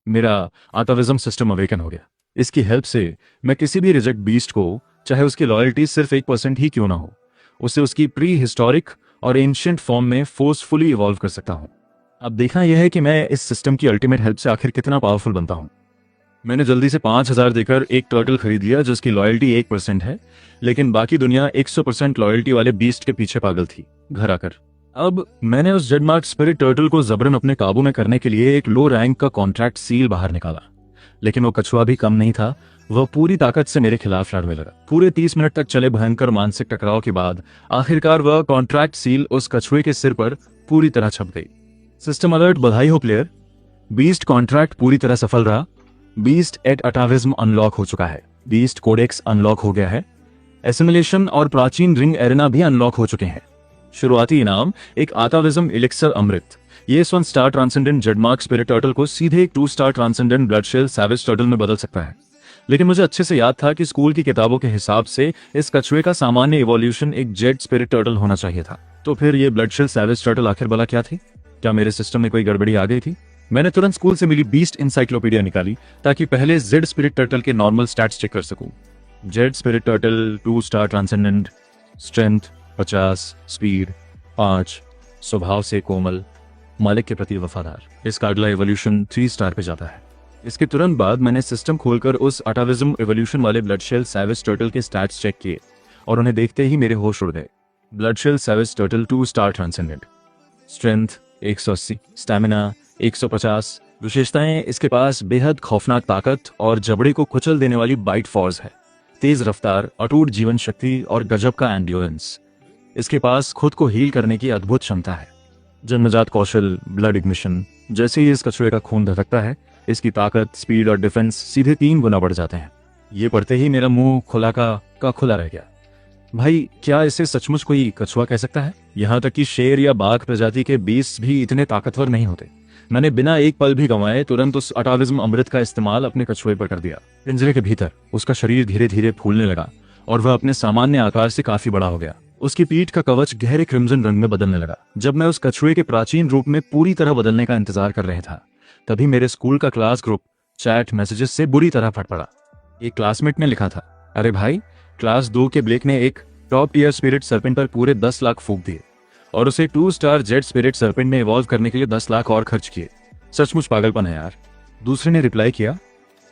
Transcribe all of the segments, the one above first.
मेरा आताविज्म system awaken हो गया। इसकी हेल्प से मैं किसी भी रिजेक्ट बीस्ट को, चाहे उसकी लॉयल्टी सिर्फ 1% ही क्यों ना हो, उसे उसकी प्री हिस्टोरिक और एंशिएंट फॉर्म में फोर्सफुली इवॉल्व कर सकता हूँ। अब देखना यह है कि मैं इस सिस्टम की अल्टीमेट हेल्प से आखिर कितना पावरफुल बनता हूँ। मैंने जल्दी से 5,000 देकर एक टर्टल खरीद लिया जिसकी लॉयल्टी 1% है, लेकिन बाकी दुनिया 100% लॉयल्टी वाले बीस्ट के पीछे पागल थी घर आकर। अब मैंने उस जेडमार्क स्पिरिट टर्टल को जबरन अपने काबू में करने के लिए एक लो रैंक का कॉन्ट्रैक्ट सील बाहर निकाला, लेकिन वो कछुआ भी कम नहीं था। वह पूरी ताकत से मेरे खिलाफ लड़ने लगा। पूरे 30 मिनट तक चले भयंकर मानसिक टकराव के बाद आखिरकार वह कॉन्ट्रैक्ट सील उस कछुए के सिर पर पूरी तरह छप गई। सिस्टम अलर्ट, बधाई हो प्लेयर, बीस्ट कॉन्ट्रैक्ट पूरी तरह सफल रहा। बीस्ट एट अटाविज्म अनलॉक हो चुका है, बीस्ट कोडेक्स अनलॉक हो गया है, एसिमिलेशन और प्राचीन रिंग एरेना भी अनलॉक हो चुके हैं। शुरुआती इनाम एक आताविज्म इलिक्सर अमृत। ये इस 1 स्टार ट्रांसेंडेंट जेडमार्क स्पिरिट टर्टल को सीधे एक 2 स्टार ट्रांसेंडेंट ब्लडशेल सैवेज टर्टल में बदल सकता है। लेकिन मुझे अच्छे से याद था कि स्कूल की किताबों के हिसाब से इस कछुए का सामान्य इवोल्यूशन एक जेड स्पिरिट टर्टल होना चाहिए था। तो फिर ये ब्लडशेल सैवेज टर्टल आखिर भला क्या थी? क्या मेरे सिस्टम में कोई गड़बड़ी आ गई थी? मैंने तुरंत स्कूल से मिली बीस्ट इंसाइक्लोपीडिया निकाली ताकि पहले जेड स्पिरिट टर्टल के नॉर्मल स्टैट्स चेक कर सकूं। Z spirit turtle 2 star transcendent, strength 50, speed 5, स्वभाव से कोमल, मालिक के प्रति वफादार। इसका अगला एवोल्यूशन 3 स्टार पे जाता है। इसके तुरंत बाद मैंने सिस्टम खोलकर उस अटाविज्म एवोल्यूशन वाले ब्लडशेल सैवेज टर्टल के स्टैट्स चेक किए और उन्हें देखते ही मेरे होश उड़ गए। Bloodshell savage turtle 2 star transcendent, strength 180, stamina 150। विशेषताएं, इसके पास बेहद खौफनाक ताकत और जबड़े को कुचल देने वाली बाइट फोर्स है, तेज रफ्तार, अटूट जीवन शक्ति और गजब का एंड्योरेंस। इसके पास खुद को हील करने की अद्भुत क्षमता है। जन्मजात कौशल, ब्लड इग्निशन। जैसे ही इस कछुए का खून धड़कता है, इसकी ताकत, स्पीड और डिफेंस सीधे 3 गुना बढ़ जाते हैं। ये पढ़ते ही मेरा मुंह खुला का खुला रह गया। भाई, क्या इसे सचमुच कोई कछुआ कह सकता है? यहाँ तक कि शेर या बाघ प्रजाति के बीस्ट भी इतने ताकतवर नहीं होते। मैंने बिना एक पल भी गंवाए तुरंत उस अटाविज्म अमृत का इस्तेमाल अपने कछुए पर कर दिया। पिंजरे के भीतर उसका शरीर धीरे धीरे फूलने लगा और वह अपने सामान्य आकार से काफी बड़ा हो गया। उसकी पीठ का कवच गहरे क्रिम्सन रंग में बदलने लगा। जब मैं उस कछुए के प्राचीन रूप में पूरी तरह बदलने का इंतजार कर रहा था, तभी मेरे स्कूल का क्लास ग्रुप चैट मैसेजेस से बुरी तरह फट पड़ा। एक क्लासमेट ने लिखा था, अरे भाई, क्लास 2 के ब्लेक ने एक टॉप ईयर स्पिरिट सर्पेंट पर पूरे 10 लाख फूंक दिए और उसे 2 स्टार जेड स्पिरिट सर्पेंट में इवॉल्व करने के लिए 10 लाख और खर्च किए। सचमुच पागलपन है यार। दूसरे ने रिप्लाई किया,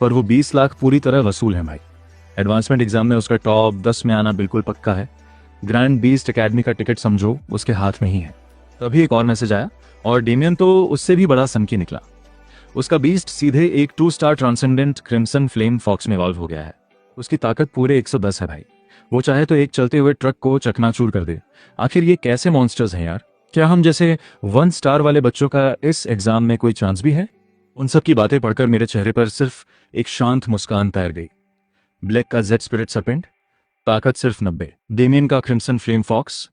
पर वो 20 लाख पूरी तरह वसूल है भाई। एडवांसमेंट एग्जाम में उसका टॉप 10 में आना बिल्कुल पक्का है। ग्रैंड बीस्ट एकेडमी का टिकट समझो उसके हाथ में ही है। तभी एक और मैसेज आया और डेमियन तो उससे भी बड़ा सनकी निकला। उसका बीस्ट सीधे एक 2 star transcendent crimson flame fox में इवॉल्व हो गया है। उसकी ताकत पूरे 110 है भाई। वो चाहे तो एक चलते हुए ट्रक को चकनाचूर कर दे। आखिर ये कैसे मॉन्स्टर्स हैं यार? क्या हम जैसे 1 स्टार वाले बच्चों का इस एग्जाम में कोई चांस भी है? उन सब की बातें पढ़कर मेरे चेहरे पर सिर्फ एक शांत मुस्कान तैर गई। ब्लैक का जेड स्पिरिट सर्पेंट, ताकत सिर्फ 90। डेमियन का क्रिम्सन फ्लेम फॉक्स,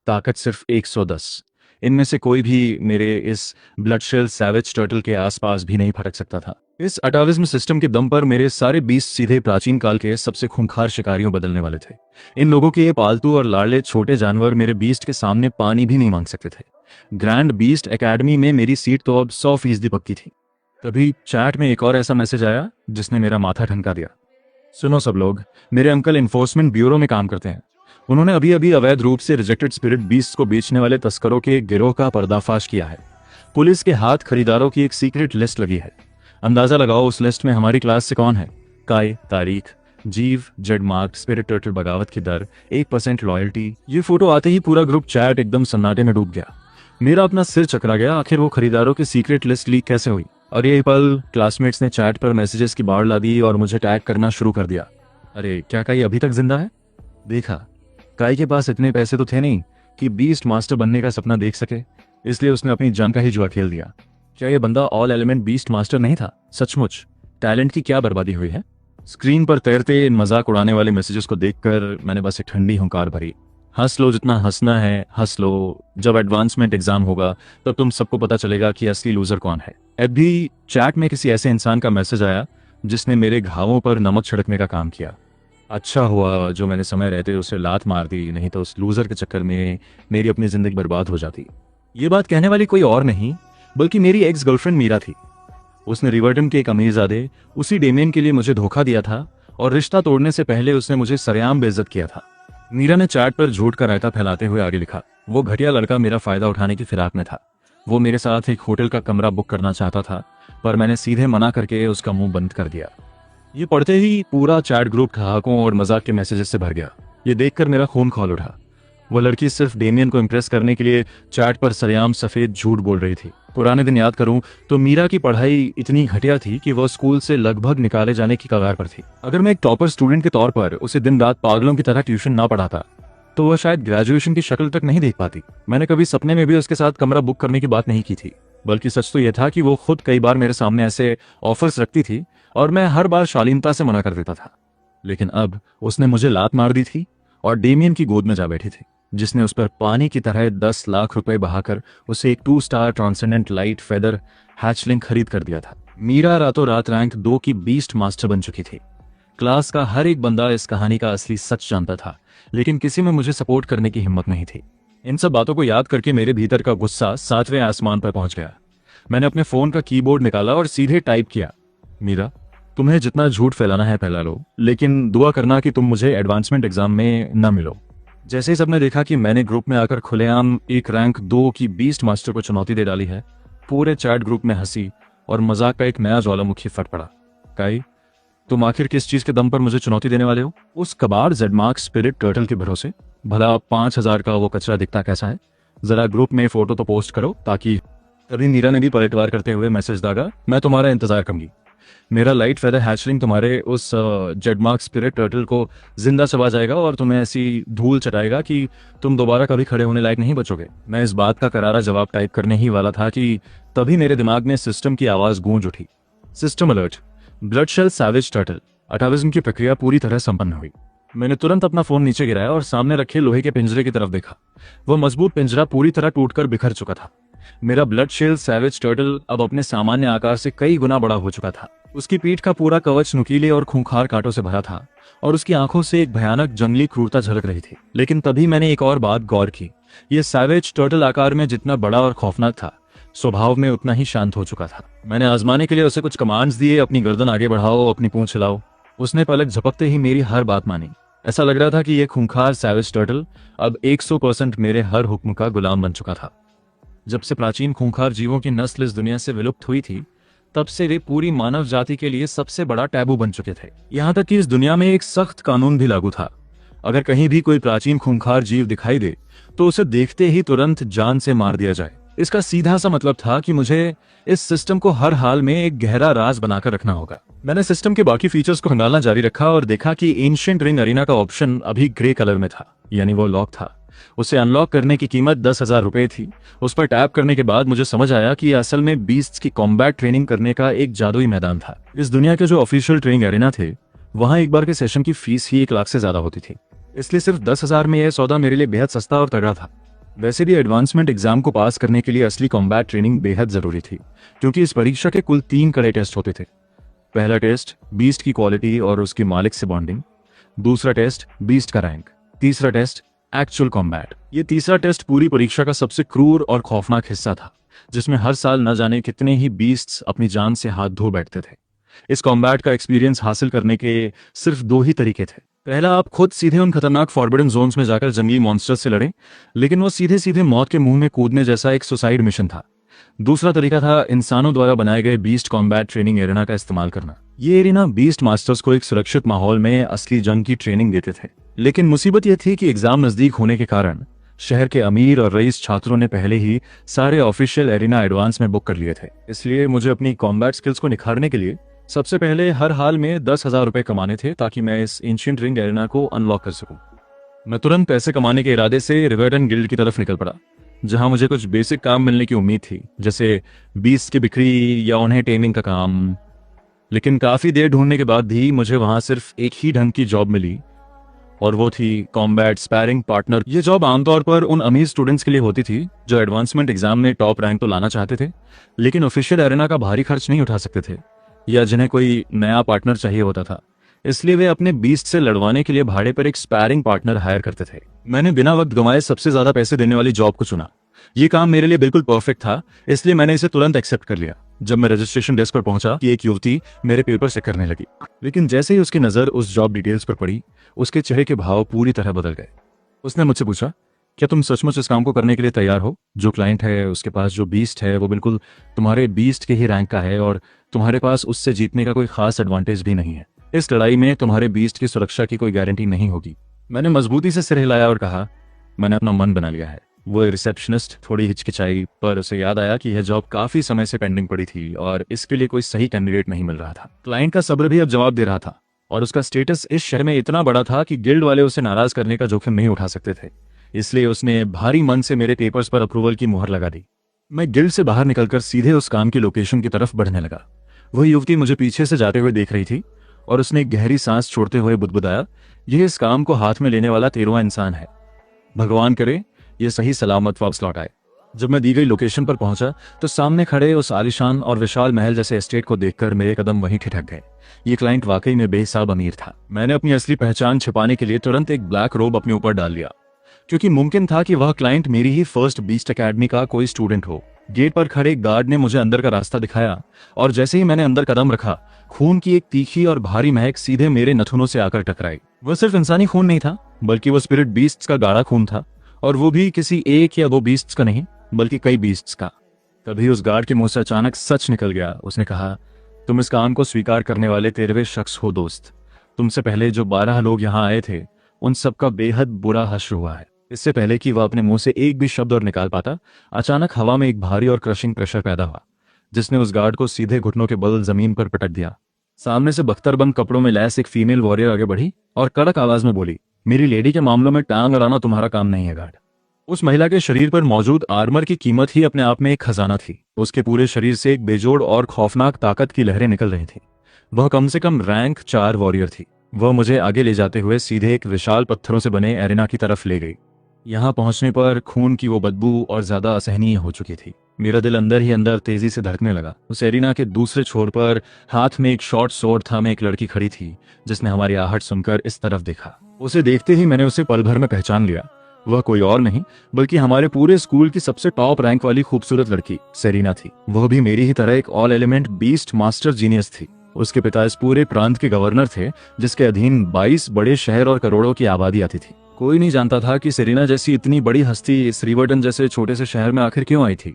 ताकत सिर्फ 110। इनमें से कोई भी मेरे इस ब्लडशेल सैवेज टर्टल के आसपास भी नहीं फटक सकता था। इस अटाविज्म सिस्टम के दम पर मेरे सारे बीस्ट सीधे प्राचीन काल के सबसे खूंखार शिकारियों बदलने वाले थे। इन लोगों के ये पालतू और लाडले छोटे जानवर मेरे बीस्ट के सामने पानी भी नहीं मांग सकते थे। ग्रैंड बीस्ट एकेडमी में मेरी सीट तो अब 100% पक्की थी। तभी चैट में एक और ऐसा मैसेज आया जिसने मेरा माथा ठनका दिया। सुनो सब लोग, मेरे अंकल इन्फोर्समेंट ब्यूरो में काम करते हैं। उन्होंने अभी अभी अवैध रूप से रिजेक्टेड स्पिरिट बीस्ट को बेचने वाले तस्करों के गिरोह का पर्दाफाश किया है। पुलिस के हाथ खरीदारों की एक सीक्रेट लिस्ट लगी है। अंदाजा लगाओ उस लिस्ट में हमारी क्लास से कौन है? काय, तारीख, जीव, जेडमार्क स्पिरिट टर्टल, बगावत की दर, 1% लॉयल्टी। ये फोटो आते ही पूरा ग्रुप चैट एकदम सन्नाटे में डूब गया। मेरा अपना सिर चकरा गया। आखिर वो खरीदारों की सीक्रेट लिस्ट लीक कैसे हुई? और ये पल क्लासमेट्स ने चैट पर मैसेजेस की बाढ़ ला दी और मुझे टैग करना शुरू कर दिया। अरे क्या काई अभी तक जिंदा है? देखा, काई के पास इतने पैसे तो थे नहीं कि बीस्ट मास्टर बनने का सपना देख सके, इसलिए उसने अपनी जान का ही जुआ खेल दिया। क्या ये बंदा ऑल एलिमेंट बीस्ट मास्टर नहीं था? सचमुच टैलेंट की क्या बर्बादी हुई है। स्क्रीन पर तैरते इन मजाक उड़ाने वाले मैसेजेस को देखकर मैंने बस एक ठंडी हुंकार भरी। हंस लो जितना हंसना है, हंस लो। जब एडवांसमेंट एग्जाम होगा तब तुम सबको पता चलेगा कि असली लूजर कौन है। अभी चैट में किसी ऐसे इंसान का मैसेज आया जिसने मेरे घावों पर नमक छिड़कने का काम किया। अच्छा हुआ जो मैंने समय रहते उसे लात मार दी, नहीं तो उस लूजर के चक्कर में मेरी अपनी जिंदगी बर्बाद हो जाती। ये बात कहने वाली कोई और नहीं बल्कि मेरी एक्स गर्लफ्रेंड मीरा थी। उसने रिवर्टन के एक अमीरजादे उसी डेमियन के लिए मुझे धोखा दिया था और रिश्ता तोड़ने से पहले उसने मुझे सरेआम बेइज्जत किया था। मीरा ने चैट पर झूठ का रायता फैलाते हुए आगे लिखा, वो घटिया लड़का मेरा फायदा उठाने की फिराक में था। वो मेरे साथ एक होटल का कमरा बुक करना चाहता था, पर मैंने सीधे मना करके उसका मुंह बंद कर दिया। ये पढ़ते ही पूरा चैट ग्रुप ठहाकों और मजाक के मैसेजेस से भर गया। ये देखकर मेरा खून खौल उठा। वो लड़की सिर्फ डेमियन को इम्प्रेस करने के लिए चैट पर सरेआम सफेद झूठ बोल रही थी। पुराने दिन याद करूं तो मीरा की पढ़ाई इतनी घटिया थी कि वो स्कूल से लगभग निकाले जाने की कगार पर थी। अगर मैं एक टॉपर स्टूडेंट के तौर पर उसे दिन रात पागलों की तरह ट्यूशन ना पढ़ाता तो वह शायद ग्रेजुएशन की शक्ल तक नहीं देख पाती। मैंने कभी सपने में भी उसके साथ कमरा बुक करने की बात नहीं की थी, बल्कि सच तो यह था कि वो खुद कई बार मेरे सामने ऐसे ऑफर्स रखती थी और मैं हर बार शालीनता से मना कर देता था। लेकिन अब उसने मुझे लात मार दी थी और डेमियन की गोद में जा बैठी थी, जिसने उस पर पानी की तरह 10 लाख रुपए बहाकर उसे एक 2 star transcendent light feather hatchling खरीद कर दिया था। मीरा रातों रात रैंक 2 की बीस्ट मास्टर बन चुकी थी। क्लास का हर एक बंदा इस कहानी का असली सच जानता था, लेकिन किसी में मुझे सपोर्ट करने की हिम्मत नहीं थी। इन सब बातों को याद करके मेरे भीतर का गुस्सा 7वें आसमान पर पहुंच गया। मैंने अपने फोन का कीबोर्ड निकाला और सीधे टाइप किया, मीरा, तुम्हें जितना झूठ फैलाना है फैला लो, लेकिन दुआ करना कि तुम मुझे एडवांसमेंट एग्जाम में न मिलो। जैसे ही सबने देखा कि मैंने ग्रुप में आकर खुलेआम एक रैंक 2 की बीस्ट मास्टर को चुनौती दे डाली है, पूरे चैट ग्रुप में हंसी और मजाक का एक नया ज्वालामुखी फट पड़ा। काई, तुम आखिर किस चीज के दम पर मुझे चुनौती देने वाले हो? उस कबाड़ जेडमार्क स्पिरिट टर्टल के भरोसे? भला 5000 का वो कचरा दिखता कैसा है? जरा ग्रुप में फोटो तो पोस्ट करो ताकि। तभी मीरा ने भी पलटवार करते हुए मैसेज दागा, मैं तुम्हारा इंतजार करूंगी। मेरा लाइट फेदर हैचलिंग तुम्हारे उस जेडमार्क स्पिरिट टर्टल को जिंदा चबा जाएगा और तुम्हें ऐसी धूल चटाएगा कि तुम दोबारा कभी खड़े होने लायक नहीं बचोगे। मैं इस बात का करारा जवाब टाइप करने ही वाला था कि तभी मेरे दिमाग में सिस्टम की आवाज गूंज उठी। System alert, blood shell savage turtle. Atavism की प्रक्रिया पूरी तरह संपन्न हुई। मैंने तुरंत अपना फोन नीचे गिराया और सामने रखे लोहे के पिंजरे की तरफ देखा। वह मजबूत पिंजरा पूरी तरह टूटकर बिखर चुका था। मेरा ब्लड शेल सैवेज टर्टल अब अपने सामान्य आकार से कई गुना बड़ा हो चुका था। उसकी पीठ का पूरा कवच नुकीले और खूंखार कांटों से भरा था और उसकी आंखों से एक भयानक जंगली क्रूरता झलक रही थी। लेकिन तभी मैंने एक और बात गौर की। यह सैवेज टर्टल आकार में जितना बड़ा और खौफनाक था, स्वभाव में उतना ही शांत हो चुका था। मैंने आजमाने के लिए उसे कुछ कमांड्स दिए, अपनी गर्दन आगे बढ़ाओ, अपनी पूंछ हिलाओ। उसने पलक झपकते ही मेरी हर बात मानी। ऐसा लग रहा था कि यह खूंखार सैवेज टर्टल अब 100% मेरे हर हुक्म का गुलाम बन चुका था। जब से प्राचीन खूंखार जीवों की नस्ल इस दुनिया से विलुप्त हुई थी, तब से वे पूरी मानव जाति के लिए सबसे बड़ा टैबू बन चुके थे। यहाँ तक कि इस दुनिया में एक सख्त कानून भी लागू था। अगर कहीं भी कोई प्राचीन खूंखार जीव दिखाई दे तो उसे देखते ही तुरंत जान से मार दिया जाए। इसका सीधा सा मतलब था कि मुझे इस सिस्टम को हर हाल में एक गहरा राज बनाकर रखना होगा। मैंने सिस्टम के बाकी फीचर्स को खंगालना जारी रखा और देखा कि एंशिएंट रिंग अरीना का ऑप्शन अभी ग्रे कलर में था, यानी वो लॉक था। उसे अनलॉक करने की कीमत 10,000 रुपए थी। उस पर टैप करने के बाद मुझे समझ आया कि असल में बीस्ट्स की कॉम्बैट ट्रेनिंग करने का एक जादुई मैदान था। इस दुनिया के जो ऑफिशियल ट्रेनिंग एरिना थे, वहां एक बार के सेशन की फीस ही 1 लाख से ज्यादा होती थी। इसलिए सिर्फ 10,000 में यह सौदा मेरे लिए बेहद सस्ता और तगड़ा था। वैसे भी एडवांसमेंट एग्जाम को पास करने के लिए असली कॉम्बैट ट्रेनिंग बेहद जरूरी थी, क्योंकि इस परीक्षा के कुल 3 कड़े टेस्ट होते थे। पहला टेस्ट बीस्ट की क्वालिटी और उसकी मालिक से बॉन्डिंग, दूसरा टेस्ट बीस्ट का रैंक, तीसरा टेस्ट एक्चुअल कॉम्बैट। ये तीसरा टेस्ट पूरी परीक्षा का सबसे क्रूर और खौफनाक हिस्सा था, जिसमें हर साल न जाने कितने ही बीस्ट्स अपनी जान से हाथ धो बैठते थे। इस कॉम्बैट का एक्सपीरियंस हासिल करने के सिर्फ 2 ही तरीके थे। पहला, आप खुद सीधे उन खतरनाक फॉरबिडन जोन्स में जाकर जंगली मॉन्स्टर्स से लड़ें, लेकिन वो सीधे सीधे मौत के मुंह में कूदने जैसा एक सुसाइड मिशन था। दूसरा तरीका था इंसानों द्वारा बनाए गए बीस्ट कॉम्बैट ट्रेनिंग एरिना का इस्तेमाल करना। ये एरिना बीस्ट मास्टर्स को एक सुरक्षित माहौल में असली जंग की ट्रेनिंग देते थे। लेकिन मुसीबत यह थी कि एग्जाम नजदीक होने के कारण शहर के अमीर और रईस छात्रों ने पहले ही सारे ऑफिशियल एरिना एडवांस में बुक कर लिए थे। इसलिए मुझे अपनी कॉम्बैट स्किल्स को निखारने के लिए सबसे पहले हर हाल में 10,000 रुपए कमाने थे, ताकि मैं इस एंशिएंट रिंग एरिना को अनलॉक कर सकूं। मैं तुरंत पैसे कमाने के इरादे से रिवर्टन गिल्ड की तरफ निकल पड़ा, जहां मुझे कुछ बेसिक काम मिलने की उम्मीद थी, जैसे बीस्ट की बिक्री या उन्हें टेमिंग का काम। लेकिन काफी देर ढूंढने के बाद भी मुझे वहां सिर्फ एक ही ढंग की जॉब मिली, और वो थी कॉम्बैट स्पैरिंग पार्टनर। ये जॉब आमतौर पर उन अमीर स्टूडेंट्स के लिए होती थी जो एडवांसमेंट एग्जाम में टॉप रैंक तो लाना चाहते थे, लेकिन ऑफिशियल एरिना का भारी खर्च नहीं उठा सकते थे, या जिन्हें कोई नया पार्टनर चाहिए होता था। इसलिए वे अपने बीस्ट से लड़वाने के लिए भाड़े पर एक स्पैरिंग पार्टनर हायर करते थे। मैंने बिना वक्त गंवाए सबसे ज्यादा पैसे देने वाली जॉब को चुना, ये काम मेरे लिए बिल्कुल परफेक्ट था, इसलिए मैंने इसे तुरंत एक्सेप्ट कर लिया। जब मैं रजिस्ट्रेशन डेस्क पर पहुंचा कि एक युवती मेरे पेपर चेक करने लगी, लेकिन जैसे ही उसकी नज़र उस जॉब डिटेल्स पर पड़ी, उसके चेहरे के भाव पूरी तरह बदल गए। उसने मुझसे पूछा, क्या तुम सचमुच इस काम को करने के लिए तैयार हो? जो क्लाइंट है उसके पास जो बीस्ट है वो बिल्कुल तुम्हारे बीस्ट के ही रैंक का है, और तुम्हारे पास उससे जीतने का कोई खास एडवांटेज भी नहीं है। इस लड़ाई में तुम्हारे बीस्ट की सुरक्षा की कोई गारंटी नहीं होगी। मैंने मजबूती से सिर हिलाया और कहा, मैंने अपना मन बना लिया है। वो रिसेप्शनिस्ट थोड़ी हिचकिचाई, पर उसे याद आया कि यह जॉब काफी समय से पेंडिंग पड़ी थी और इसके लिए कोई सही कैंडिडेट नहीं मिल रहा था। क्लाइंट का सब्र भी अब जवाब दे रहा था, और उसका स्टेटस इस शहर में इतना बड़ा था कि गिल्ड वाले उसे नाराज करने का जोखिम नहीं उठा सकते थे। इसलिए उसने भारी मन से मेरे पेपर्स पर अप्रूवल की मुहर लगा दी। मैं गिल्ड से बाहर निकलकर सीधे उस काम की लोकेशन की तरफ बढ़ने लगा। वह युवती मुझे पीछे से जाते हुए देख रही थी, और उसने एक गहरी सांस छोड़ते हुए बुदबुदाया, यह इस काम को हाथ में लेने वाला 13वां इंसान है। भगवान करे ये सही सलामत वापस लौट आए। जब मैं दी गई लोकेशन पर पहुंचा तो सामने खड़े उस आलीशान और विशाल महल जैसे एस्टेट को देखकर मेरे कदम वहीं ठिठक गए। ये क्लाइंट वाकई में बेहिसाब अमीर था। मैंने अपनी असली पहचान छिपाने के लिए तुरंत एक ब्लैक रोब अपने ऊपर डाल लिया, क्योंकि मुमकिन था कि वह क्लाइंट मेरी ही फर्स्ट बीस्ट एकेडमी का कोई स्टूडेंट हो। गेट पर खड़े गार्ड ने मुझे अंदर का रास्ता दिखाया, और जैसे ही मैंने अंदर कदम रखा, खून की एक तीखी और भारी महक सीधे मेरे नथुनों से आकर टकराई। वह सिर्फ इंसानी खून नहीं था, बल्कि वो स्पिरिट बीस्ट्स का गाढ़ा खून था, और वो भी किसी एक या दो बीस्ट्स का नहीं, बल्कि कई बीस्ट्स का। तभी उस गार्ड के मुंह से अचानक सच निकल गया। उसने कहा, तुम इस काम को स्वीकार करने वाले 13वें शख्स हो दोस्त। तुमसे पहले जो 12 लोग यहाँ आए थे, उन सबका बेहद बुरा हश्र हुआ है। इससे पहले कि वह अपने मुंह से एक भी शब्द और निकाल पाता, अचानक हवा में एक भारी और क्रशिंग प्रेशर पैदा हुआ, जिसने उस गार्ड को सीधे घुटनों के बल जमीन पर पटक दिया। सामने से बख्तरबंद कपड़ों में लैस एक फीमेल वॉरियर आगे बढ़ी और कड़क आवाज में बोली, मेरी लेडी के मामलों में टांग अड़ाना तुम्हारा काम नहीं है गार्ड। उस महिला के शरीर पर मौजूद आर्मर की कीमत ही अपने आप में एक खजाना थी। उसके पूरे शरीर से एक बेजोड़ और खौफनाक ताकत की लहरें निकल रही थी। वह कम से कम रैंक 4 वॉरियर थी। वह मुझे आगे ले जाते हुए सीधे एक विशाल पत्थरों से बने एरिना की तरफ ले गई। यहाँ पहुंचने पर खून की वो बदबू और ज्यादा असहनीय हो चुकी थी। मेरा दिल अंदर ही अंदर तेजी से धड़कने लगा। उस एरिना के दूसरे छोर पर हाथ में एक शॉर्ट स्वॉर्ड था में एक लड़की खड़ी थी, जिसने हमारी आहट सुनकर इस तरफ देखा। उसे देखते ही मैंने उसे पल भर में पहचान लिया। वह कोई और नहीं बल्कि हमारे पूरे स्कूल की सबसे टॉप रैंक वाली खूबसूरत लड़की सेरिना थी। वह भी मेरी ही तरह एक all element beast master genius थी। उसके पिता इस पूरे प्रांत के गवर्नर थे, जिसके अधीन 22 बड़े शहर और करोड़ों की आबादी आती थी। कोई नहीं जानता था कि सेरिना जैसी इतनी बड़ी हस्ती इस रिवर्टन जैसे छोटे से शहर में आखिर क्यों आई थी,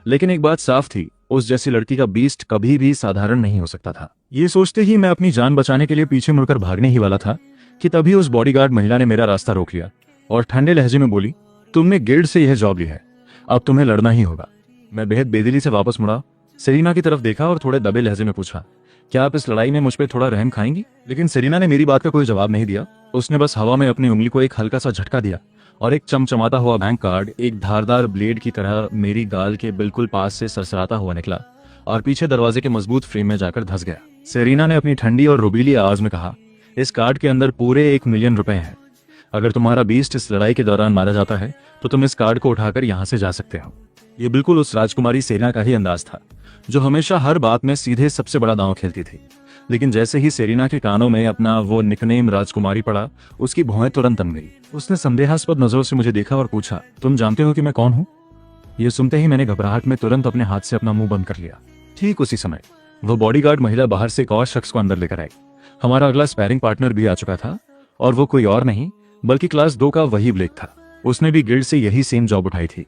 लेकिन एक बात साफ थी, उस जैसी लड़की का बीस्ट कभी भी साधारण नहीं हो सकता था। ये सोचते ही मैं अपनी जान बचाने के लिए पीछे मुड़कर भागने ही वाला था कि तभी उस बॉडीगार्ड महिला ने मेरा रास्ता रोक लिया और ठंडे लहजे में बोली, तुमने गिल्ड से यह जॉब ली है, अब तुम्हें लड़ना ही होगा। मैं बेहद बेदिली से वापस मुड़ा, सेरिना की तरफ देखा और थोड़े दबे लहजे में पूछा, क्या आप इस लड़ाई में मुझ पर थोड़ा रहम खाएंगी? लेकिन सेरिना ने मेरी बात का कोई जवाब नहीं दिया। उसने बस हवा में अपनी उंगली को एक हल्का सा झटका दिया और एक चमचमाता हुआ बैंक कार्ड एक धारदार ब्लेड की तरह मेरी गाल के बिल्कुल पास से सरसराता हुआ निकला और पीछे दरवाजे के मजबूत फ्रेम में जाकर धंस गया। सेरिना ने अपनी ठंडी और रुबीली आवाज में कहा, इस कार्ड के अंदर पूरे 1 मिलियन रुपए हैं। अगर तुम्हारा बीस्ट इस लड़ाई के दौरान मारा जाता है तो तुम इस कार्ड को उठाकर यहाँ से जा सकते हो। ये बिल्कुल उस राजकुमारी सेरिना का ही अंदाज था, जो हमेशा हर बात में सीधे सबसे बड़ा दांव खेलती थी। लेकिन जैसे ही सेरिना के कानों में अपना वो निकनेम राजकुमारी पड़ा, उसकी भौहें तुरंत थम गई। उसने संदेहास्पद नजरों से मुझे देखा और पूछा, तुम जानते हो कि मैं कौन हूँ? ये सुनते ही मैंने घबराहट में तुरंत अपने हाथ से अपना मुंह बंद कर लिया। ठीक उसी समय वो बॉडीगार्ड महिला बाहर से एक और शख्स को अंदर लेकर आई। हमारा अगला स्पैरिंग पार्टनर भी आ चुका था, और वो कोई और नहीं बल्कि क्लास 2 का वही ब्लेक था। उसने भी गिल्ड से यही सेम जॉब उठाई थी।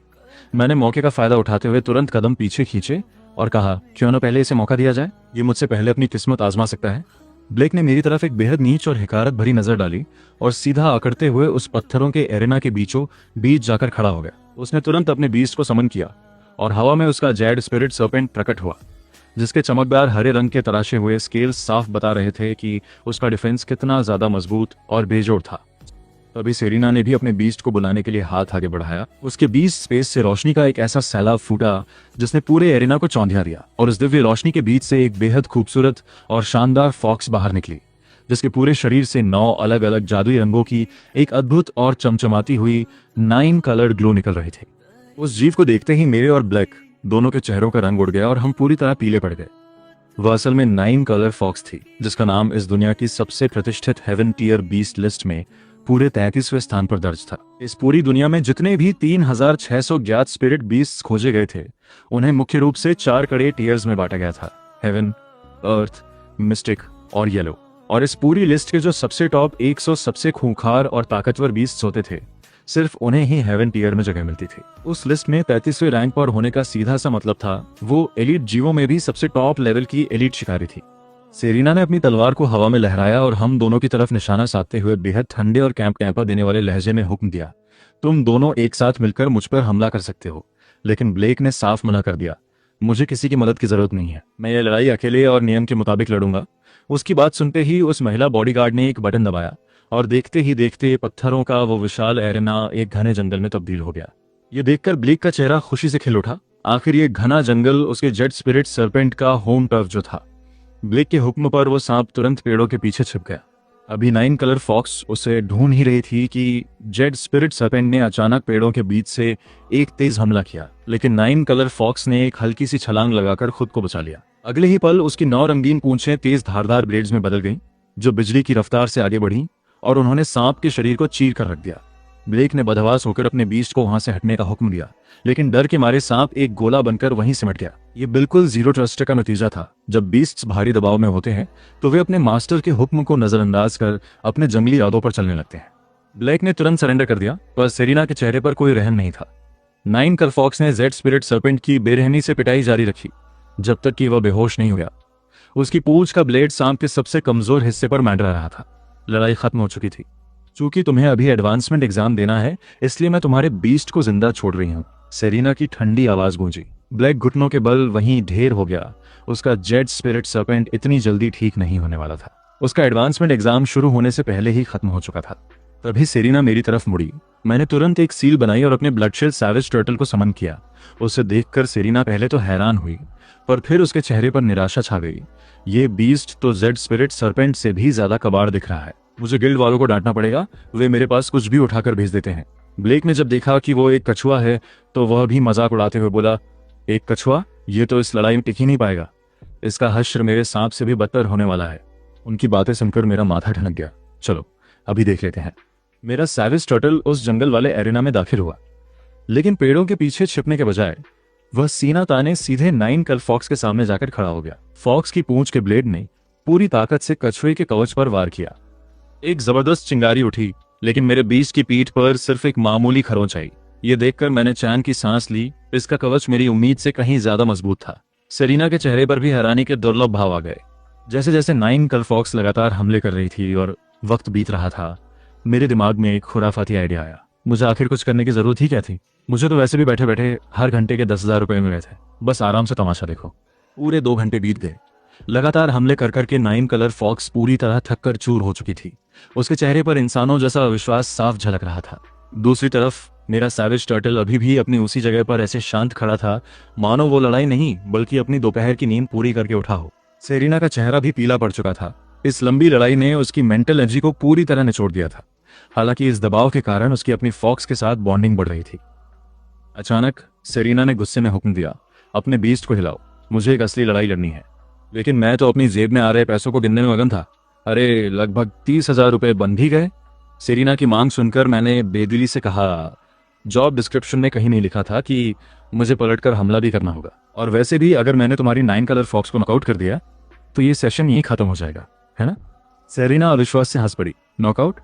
मैंने मौके का फायदा उठाते हुए तुरंत कदम पीछे खींचे और कहा, क्यों ना पहले इसे मौका दिया जाए, ये मुझसे पहले अपनी किस्मत आजमा सकता है। ब्लेक ने मेरी तरफ एक बेहद नीच और हिकारत भरी नजर डाली और सीधा अकड़ते हुए उस पत्थरों के एरिना के बीचों बीच जाकर खड़ा हो गया। उसने तुरंत अपने बीस्ट को समन किया और हवा में उसका जेड स्पिरिट सर्पेंट प्रकट हुआ, जिसके चमकदार हरे रंग के तराशे हुए स्केल साफ बता रहे थे कि उसका डिफेंस कितना ज्यादा मजबूत और बेजोड़ था। तभी सेरिना ने भी अपने बीस्ट को बुलाने के लिए हाथ आगे बढ़ाया। उसके बीस्ट स्पेस से रोशनी का एक ऐसा सैलाब फूटा जिसने पूरे एरिना को चौंधिया दिया, और इस दिव्य रोशनी के बीच से एक बेहद खूबसूरत और शानदार फॉक्स बाहर निकली, जिसके पूरे शरीर से 9 अलग अलग जादुई रंगों की एक अद्भुत और चमचमाती हुई 9 कलर्ड ग्लो निकल रहे थे। उस जीव को देखते ही मेरे और ब्लैक दोनों के चेहरों का रंग उड़ गया और हम पूरी तरह पीले पड़ गए। वह असल में 9 कलर फॉक्स थी, जिसका नाम इस दुनिया की सबसे प्रतिष्ठित हेवन टियर बीस्ट लिस्ट में पूरे 33वें स्थान पर दर्ज था। इस पूरी दुनिया में जितने भी 3600 ज्ञात स्पिरिट बीस्ट खोजे गए थे, उन्हें मुख्य रूप से 4 कड़े टियर्स में बांटा गया था: हेवन, अर्थ, मिस्टिक और येलो। और इस पूरी लिस्ट के जो सबसे टॉप 100 सबसे खूंखार और ताकतवर बीस्ट्स होते थे, सिर्फ उन्हें ही हेवन टियर में जगह मिलती थी। उस लिस्ट में 33वें रैंक पर होने का सीधा सा मतलब था वो एलिट जीवों में भी सबसे टॉप लेवल की एलिट शिकारी थी। सेरिना ने अपनी तलवार को हवा में लहराया और हम दोनों की तरफ निशाना साधते हुए बेहद ठंडे और कैंपा देने वाले लहजे में हुक्म दिया, तुम दोनों एक साथ मिलकर मुझ पर हमला कर सकते हो। लेकिन ब्लेक ने साफ मना कर दिया, मुझे किसी की मदद की जरूरत नहीं है, मैं ये लड़ाई अकेले और नियम के मुताबिक लड़ूंगा। उसकी बात सुनते ही उस महिला बॉडीगार्ड ने एक बटन दबाया और देखते ही देखते पत्थरों का वो विशाल एरेना एक घने जंगल में तब्दील हो गया। ये देखकर ब्लेक का चेहरा खुशी से खिल उठा। आखिर ये घना जंगल उसके जेड स्पिरिट सरपेंट का होम टर्फ जो था। ब्लेक के हुक्म पर वो सांप तुरंत पेड़ों के पीछे छिप गया। अभी 9 कलर फॉक्स उसे ढूंढ ही रही थी कि जेड स्पिरिट सरपेंट ने अचानक पेड़ों के बीच से एक तेज हमला किया, लेकिन 9 कलर फॉक्स ने एक हल्की सी छलांग लगाकर खुद को बचा लिया। अगले ही पल उसकी 9 रंगीन पूंछें तेज धारदार ब्लेड्स में बदल गईं, जो बिजली की रफ्तार से आगे बढ़ीं और उन्होंने सांप के शरीर को चीर कर रख दिया। ब्लेक ने बदहवास होकर अपने बीस्ट को वहां से हटने का हुक्म दिया, लेकिन डर के मारे सांप एक गोला बनकर वहीं सिमट गया। ये बिल्कुल जीरो ट्रस्ट का नतीजा था। जब बीस्ट्स भारी दबाव में होते हैं तो वे अपने मास्टर के हुक्म को नजरअंदाज कर अपने जंगली रातों पर चलने लगते हैं। ब्लेक ने तुरंत सरेंडर कर दिया, पर सेरिना के चेहरे पर कोई रहम नहीं था। 9 कलर फॉक्स ने जेड स्पिरिट सरपेंट की बेरहमी से पिटाई जारी रखी जब तक कि वह बेहोश नहीं हुआ। उसकी पूंछ का ब्लेड सांप के सबसे कमजोर हिस्से पर मंडरा रहा था। लड़ाई खत्म हो चुकी थी। चूंकि तुम्हें अभी एडवांसमेंट एग्जाम देना है, इसलिए मैं तुम्हारे बीस्ट को जिंदा छोड़ रही हूँ। सेरिना की ठंडी आवाज गूंजी। ब्लैक घुटनों के बल वहीं ढेर हो गया। उसका जेड स्पिरिट सरपेंट इतनी जल्दी ठीक नहीं होने वाला था। उसका एडवांसमेंट एग्जाम शुरू होने से पहले ही खत्म हो चुका था। तभी सेरिना मेरी तरफ मुड़ी। मैंने तुरंत एक सील बनाई और अपने ब्लडशेड सैवेज टर्टल को समन किया। उसे देखकर सेरिना पहले तो हैरान हुई, पर फिर उसके चेहरे पर निराशा छा गई। ये बीस्ट तो जेड स्पिरिट सरपेंट से भी ज्यादा कबाड़ दिख रहा है। मुझे गिल्ड वालों को डांटना पड़ेगा, वे मेरे पास कुछ भी उठाकर भेज देते हैं। ब्लेक ने जब देखा कि वो एक कछुआ है तो वह भी मजाक उड़ाते हुए बोला, एक कछुआ? ये तो इस लड़ाई में टिक ही नहीं पाएगा। इसका हश्र मेरे सांप से भी बदतर होने वाला है। उनकी बातें सुनकर मेरा माथा ठनक गया। चलो अभी देख लेते हैं। मेरा सैवेज टर्टल उस जंगल वाले एरिना में दाखिल हुआ, लेकिन पेड़ों के पीछे छिपने के बजाय वह सीना ताने सीधे 9 कलर फॉक्स के सामने जाकर खड़ा हो गया। फॉक्स की पूंछ के ब्लेड ने पूरी ताकत से कछुए के कवच पर वार किया। एक जबरदस्त चिंगारी उठी, लेकिन मेरे बीस्ट की पीठ पर सिर्फ एक मामूली खरोंच आई। ये देखकर मैंने चैन की सांस ली। इसका कवच मेरी उम्मीद से कहीं ज्यादा मजबूत था। सेरिना के चेहरे पर भी हैरानी के दुर्लभ भाव आ गए। जैसे जैसे 9 कलर फॉक्स लगातार हमले कर रही थी और वक्त बीत रहा था, मेरे दिमाग में एक खुराफाती आइडिया आया। मुझे आखिर कुछ करने की जरूरत ही क्या थी? मुझे तो वैसे भी बैठे बैठे हर घंटे के 10,000 रुपए मिल रहे थे। बस आराम से तमाशा देखो। पूरे 2 घंटे बीत गए। लगातार हमले कर करके 9 कलर फॉक्स पूरी तरह थक कर चूर हो चुकी थी। उसके चेहरे पर इंसानों जैसा अविश्वास साफ झलक रहा था। दूसरी तरफ मेरा सैवेज टर्टल अभी भी अपनी उसी जगह पर ऐसे शांत खड़ा था, मानो वो लड़ाई नहीं बल्कि अपनी दोपहर की नींद पूरी करके उठा हो। सेरिना का चेहरा भी पीला पड़ चुका था। इस लंबी लड़ाई ने उसकी मेंटल एनर्जी को पूरी तरह निचोड़ दिया था। हालांकि इस दबाव के कारण उसकी अपनी फॉक्स के साथ बॉन्डिंग बढ़ रही थी। अचानक सेरिना ने गुस्से में हुक्म दिया, अपने बीस्ट को हिलाओ, मुझे एक असली लड़ाई लड़नी है। लेकिन मैं तो अपनी जेब में आ रहे पैसों को गिनने में मगन था। अरे लगभग 30,000 रुपए बन भी गए। सेरिना की मांग सुनकर मैंने बेदिली से कहा, जॉब डिस्क्रिप्शन में कहीं नहीं लिखा था कि मुझे पलटकर हमला भी करना होगा। और वैसे भी अगर मैंने तुम्हारी 9 कलर फॉक्स को नॉकआउट कर दिया तो ये सेशन यहीं खत्म हो जाएगा, है ना? सेरिना अविश्वास से हंस पड़ी। नॉकआउट?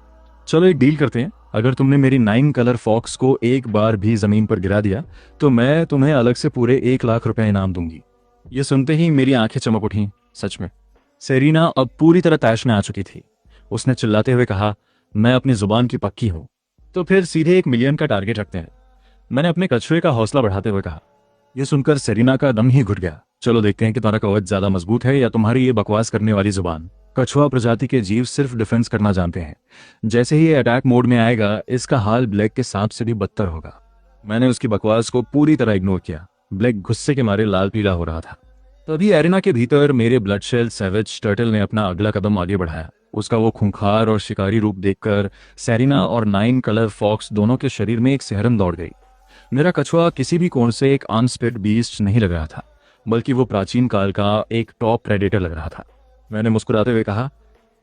चलो एक डील करते हैं। अगर तुमने मेरी 9 कलर फॉक्स को एक बार भी जमीन पर गिरा दिया तो मैं तुम्हें अलग से पूरे 1 लाख रुपए इनाम दूंगी। ये सुनते ही मेरी आंखें चमक उठी। सच में सेरिना अब पूरी तरह तैश में आ चुकी थी। उसने चिल्लाते हुए कहा, मैं अपनी जुबान की पक्की हूं। तो फिर सीधे 1 मिलियन का टारगेट रखते हैं, मैंने अपने कछुए का हौसला बढ़ाते हुए कहा। यह सुनकर सेरिना का दम ही घुट गया। चलो देखते हैं कि तुम्हारा कवच ज्यादा मजबूत है या तुम्हारी ये बकवास करने वाली जुबान। कछुआ प्रजाति के जीव सिर्फ डिफेंस करना जानते हैं। जैसे ही ये अटैक मोड में आएगा, इसका हाल ब्लैक के सांप से भी बदतर होगा। मैंने उसकी बकवास को पूरी तरह इग्नोर किया। ब्लैक गुस्से के मारे लाल पीला हो रहा था। तभी एरिना के भीतर मेरे ब्लडशेड सैवेज टर्टल ने अपना अगला कदम आगे बढ़ाया। उसका वो खूंखार और शिकारी रूप देखकर सेरिना और 9 कलर फॉक्स दोनों के शरीर में एक सिहरन दौड़ गई। मेरा कछुआ किसी भी कोण से एक अनस्पिरिट बीस्ट नहीं लग रहा था, बल्कि वो प्राचीन काल का एक टॉप प्रेडेटर लग रहा था। मैंने मुस्कुराते हुए कहा,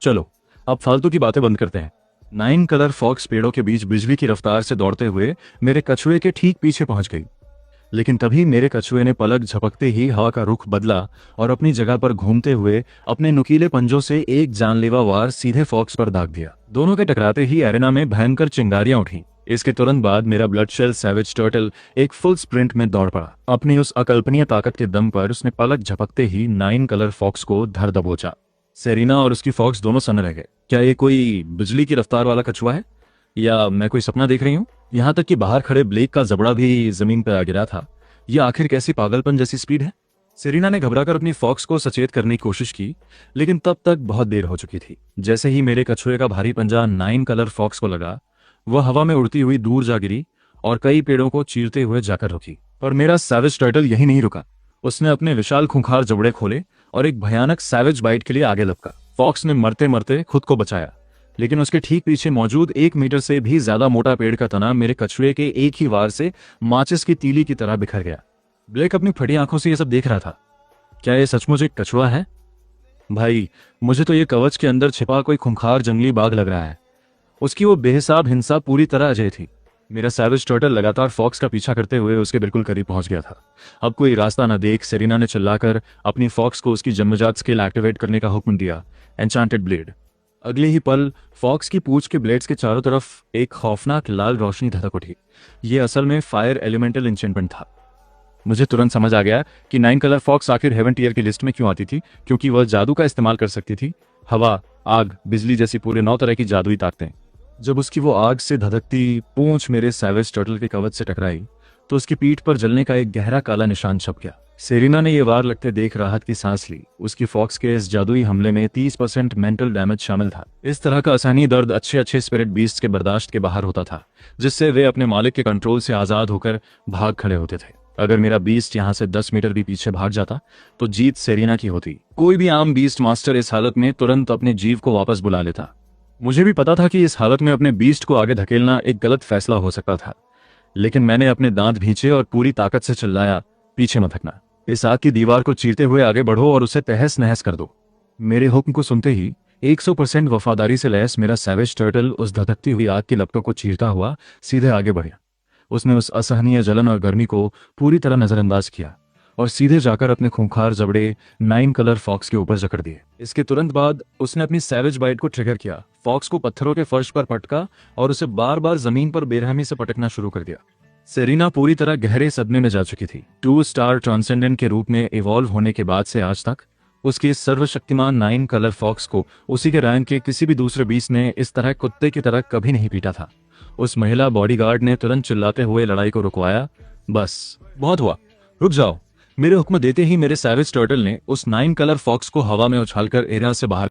चलो अब फालतू की बातें बंद करते हैं। 9 कलर फॉक्स पेड़ों के बीच बिजली की रफ्तार से दौड़ते हुए मेरे कछुए के ठीक पीछे पहुंच गई। लेकिन तभी मेरे कछुए ने पलक झपकते ही हवा का रुख बदला और अपनी जगह पर घूमते हुए अपने नुकीले पंजों से एक जानलेवा वार सीधे फॉक्स पर दाग दिया। दोनों के टकराते ही एरेना में भयंकर चिंगारियां उठी। इसके तुरंत बाद मेरा ब्लडशेल सैवेज टर्टल एक फुल स्प्रिंट में दौड़ पड़ा। अपनी उस अकल्पनीय ताकत के दम पर उसने पलक झपकते ही 9 कलर फॉक्स को धर दबोचा। सेरिना और उसकी फॉक्स दोनों सन्न रह गए। क्या ये कोई बिजली की रफ्तार वाला कछुआ है या मैं कोई सपना देख रही हूँ? यहाँ तक कि बाहर खड़े ब्लेक का जबड़ा भी जमीन पर आ गिरा था। ये आखिर कैसी पागलपन जैसी स्पीड है? सेरिना ने घबराकर अपनी फॉक्स को सचेत करने की कोशिश की, लेकिन तब तक बहुत देर हो चुकी थी। जैसे ही मेरे कछुए का भारी पंजा 9 कलर फॉक्स को लगा, वह हवा में उड़ती हुई दूर जा गिरी और कई पेड़ों को चीरते हुए जाकर रुकी। पर मेरा सैवेज टर्टल यही नहीं रुका। उसने अपने विशाल खूंखार जबड़े खोले और एक भयानक सैवेज बाइट के लिए आगे लपका। फॉक्स ने मरते मरते खुद को बचाया, लेकिन उसके ठीक पीछे मौजूद 1 मीटर से भी ज्यादा मोटा पेड़ का तना मेरे कछुए के एक ही वार से माचिस की तीली की तरह बिखर गया। ब्लेक अपनी फटी आंखों से यह सब देख रहा था। क्या यह सचमुच एक कछुआ है? भाई, मुझे तो ये कवच के अंदर छिपा कोई खूंखार जंगली बाघ लग रहा है। उसकी वो बेहिसाब हिंसा पूरी तरह अजय थी। मेरा सैवेज टर्टल लगातार फॉक्स का पीछा करते हुए उसके बिल्कुल करीब पहुंच गया था। अब कोई रास्ता न देख सेरिना ने चिल्लाकर अपनी फॉक्स को उसकी जन्मजात स्किल एक्टिवेट करने का हुक्म दिया, एन्चांटेड ब्लेड। अगले ही पल फॉक्स की पूंछ के ब्लेड्स के चारों तरफ एक खौफनाक लाल रोशनी धधक उठी। ये असल में फायर एलिमेंटल एन्चेंटमेंट था। मुझे तुरंत समझ आ गया कि 9 कलर फॉक्स आखिर हेवन टियर की लिस्ट में क्यों आती थी, क्योंकि वह जादू का इस्तेमाल कर सकती थी। हवा, आग, बिजली जैसी पूरे 9 तरह की जादुई ताकतें। जब उसकी वो आग से धधकती पूंछ मेरे सैवेज टर्टल के कवच से टकराई तो उसकी पीठ पर जलने का एक गहरा काला निशान छप गया। सेरिना ने यह वार लगते देख राहत की सांस ली। उसकी फॉक्स के इस जादुई हमले में 30% मेंटल डैमेज शामिल था। इस तरह का असहनीय दर्द अच्छे स्पिरिट बीस्ट के बर्दाश्त के बाहर होता था, जिससे वे अपने मालिक के कंट्रोल से आजाद होकर भाग खड़े होते थे। अगर मेरा बीस्ट यहाँ से 10 मीटर भी पीछे भाग जाता तो जीत सेरिना की होती। कोई भी आम बीस्ट मास्टर इस हालत में तुरंत अपने जीव को वापस बुला लेता। मुझे भी पता था कि इस हालत में अपने बीस्ट को आगे धकेलना एक गलत फैसला हो सकता था, लेकिन मैंने अपने दांत भींचे और पूरी ताकत से चिल्लाया, पीछे मत हटना। इस आग की दीवार को चीरते हुए आगे बढ़ो और उसे तहस नहस कर दो। मेरे हुक्म को सुनते ही 100% वफादारी से लैस मेरा सैवेज टर्टल उस धधकती हुई आग की लपटों को चीरता हुआ सीधे आगे बढ़ा। उसने उस असहनीय जलन और गर्मी को पूरी तरह नजरअंदाज किया और सीधे जाकर अपने खूंखार जबड़े 9 कलर फॉक्स के ऊपर जकड़ दिए। इसके तुरंत बाद उसने अपनी सैवेज बाइट को ट्रिगर किया, फॉक्स को पत्थरों के फर्श पर पटका और उसे बार बार जमीन पर बेरहमी से पटकना शुरू कर दिया। सेरिना पूरी तरह गहरे सदमे में जा चुकी थी। 2 स्टार ट्रांसेंडेंट के रूप में इवॉल्व होने के बाद से आज तक उसके सर्वशक्तिमान 9 कलर फॉक्स को उसी के रैंक के किसी भी दूसरे बीस्ट ने इस तरह कुत्ते की तरह कभी नहीं पीटा था। उस महिला बॉडीगार्ड ने तुरंत चिल्लाते हुए लड़ाई को रुकवाया। बस, बहुत हुआ, रुक जाओ। मेरे हुक्म देते ही मेरे सैवेज टर्टल ने उस 9 कलर फॉक्स को हवा में उछालकर एरिया से बाहर